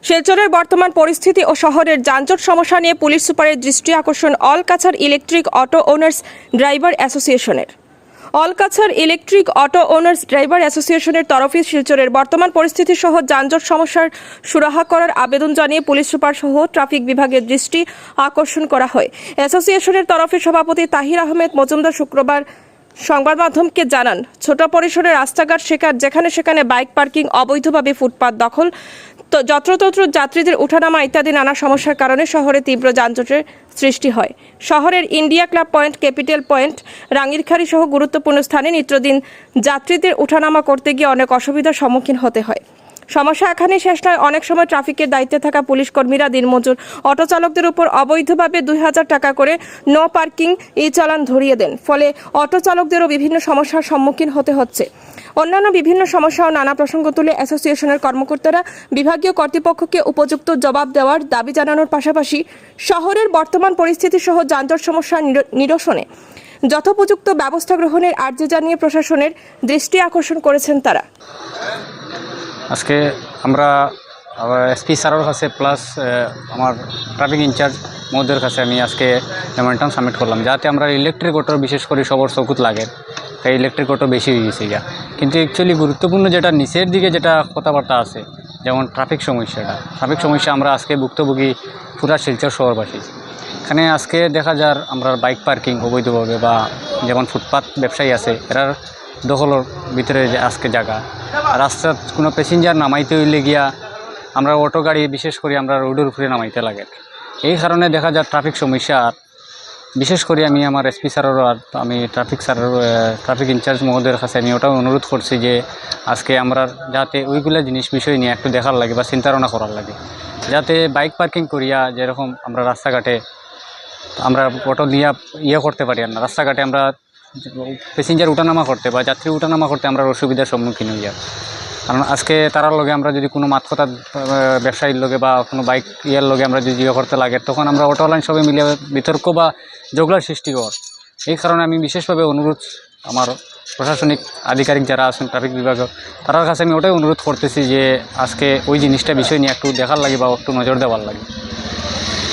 শিলচরের বর্তমান পরিস্থিতি ও শহরের যানজট সমস্যা নিয়ে পুলিশ সুপারের দৃষ্টি আকর্ষণ অলকাছাড় ইলেকট্রিক অটো ওনার্স ড্রাইভার অ্যাসোসিয়েশনের। অলকাছাড় ইলেকট্রিক অটো ওনার্স ড্রাইভার অ্যাসোসিয়েশনের তরফে শিলচরের বর্তমান পরিস্থিতি সহ যানজট সমস্যার সুরাহা করার আবেদন জানিয়ে পুলিশ সুপার সহ ট্রাফিক বিভাগের দৃষ্টি আকর্ষণ করা হয়। অ্যাসোসিয়েশনের তরফে সভাপতি তাহির আহমেদ মজুমদার শুক্রবার সংবাদ মাধ্যমকে জানান, ছোট পরিসরে রাস্তাঘাট যেখানে সেখানে বাইক পার্কিং, অবৈধভাবে ফুটপাত দখল, যত্রতত্র যাত্রীদের ওঠানামা ইত্যাদি নানা সমস্যার কারণে শহরে তীব্র যানজটের সৃষ্টি হয়। শহরের India club point, capital point, Rangirkhari সহ গুরুত্বপূর্ণ স্থানে নিত্যদিন যাত্রীদের ওঠানামা করতে গিয়ে অনেক অসুবিধার সম্মুখীন হতে হয়। সমস্যা এখানে শেষ নয়, অনেক সময় ট্রাফিকের দায়িত্বে থাকা পুলিশ কর্মীরা দিনমজুর অটো চালকদের উপর অবৈধভাবে 2000 টাকা করে নো পার্কিং চালান ধরিয়ে দেন। ফলে অটো চালকদেরও বিভিন্ন সমস্যার সম্মুখীন হতে হচ্ছে। অন্যান্য বিভিন্ন সমস্যা ও নানা প্রসঙ্গ তুলে অ্যাসোসিয়েশনের কর্মকর্তারা বিভাগীয় কর্তৃপক্ষকে উপযুক্ত জবাব দেওয়ার দাবি জানানোর পাশাপাশি শহরের বর্তমান পরিস্থিতি সহ যানজট সমস্যা নিরসনে যথোপযুক্ত ব্যবস্থা গ্রহণের আর্জি জানিয়ে প্রশাসনের দৃষ্টি আকর্ষণ করেছেন তারা। আজকে আমরা এসপি স্যারের কাছে প্লাস আমার ট্রাফিক ইনচার্জ মহোদয়ের কাছে আমি আজকে মেমোরেন্ডাম সাবমিট করলাম, যাতে আমরা ইলেকট্রিক অটো বিশেষ করে সবার চকুত লাগে, তাই ইলেকট্রিক অটো বেশি হয়ে গেছে গিয়া। কিন্তু অ্যাকচুয়ালি গুরুত্বপূর্ণ যেটা নিচের দিকে যেটা কথাবার্তা আছে, যেমন ট্রাফিক সমস্যা আমরা আজকে ভুক্তভোগী পুরা শিলচর শহরবাসী। এখানে আজকে দেখা যার আমরা বাইক পার্কিং অবৈধভাবে বা যেমন ফুটপাত ব্যবসায়ী আছে এরার দখলের ভিতরে আজকে জায়গা, রাস্তার কোনো প্যাসেঞ্জার নামাইতে হইলে গিয়া আমরা অটো গাড়ি বিশেষ করে আমরা রোডের উপরে নামাইতে লাগে। এই কারণে দেখা যায় ট্রাফিক সমস্যা। আর বিশেষ করে আমি আমার এসপি স্যারেরও আর আমি ট্রাফিক ইনচার্জ মহোদয়ের কাছে আমি ওটাও অনুরোধ করছি যে আজকে আমরা যাতে ওইগুলো জিনিস বিষয় নিয়ে একটু দেখার লাগে বা চিন্তাধারণা করার লাগে, যাতে বাইক পার্কিং করিয়া যেরকম আমরা রাস্তাঘাটে আমরা অটো নিয়ে করতে পারি না, রাস্তাঘাটে আমরা প্যাসেঞ্জার উঠানামা করতে বা যাত্রী উঠানামা করতে আমরা অসুবিধার সম্মুখীন হই। কারণ আজকে তারার লগে আমরা যদি কোনো মাতকতা ব্যবসায়ীর লগে বা কোনো বাইক লগে আমরা যদি করতে লাগে, তখন আমরা অটোলাইন সবাই মিলে বিতর্ক বা ঝগড়ার সৃষ্টি কর। এই কারণে আমি বিশেষভাবে অনুরোধ আমার প্রশাসনিক আধিকারিক যারা আছেন ট্রাফিক বিভাগের, তার কাছে আমি ওটাই অনুরোধ করতেছি যে আজকে ওই জিনিসটা বিষয় নিয়ে একটু দেখার লাগে বা একটু নজর দেওয়ার লাগে।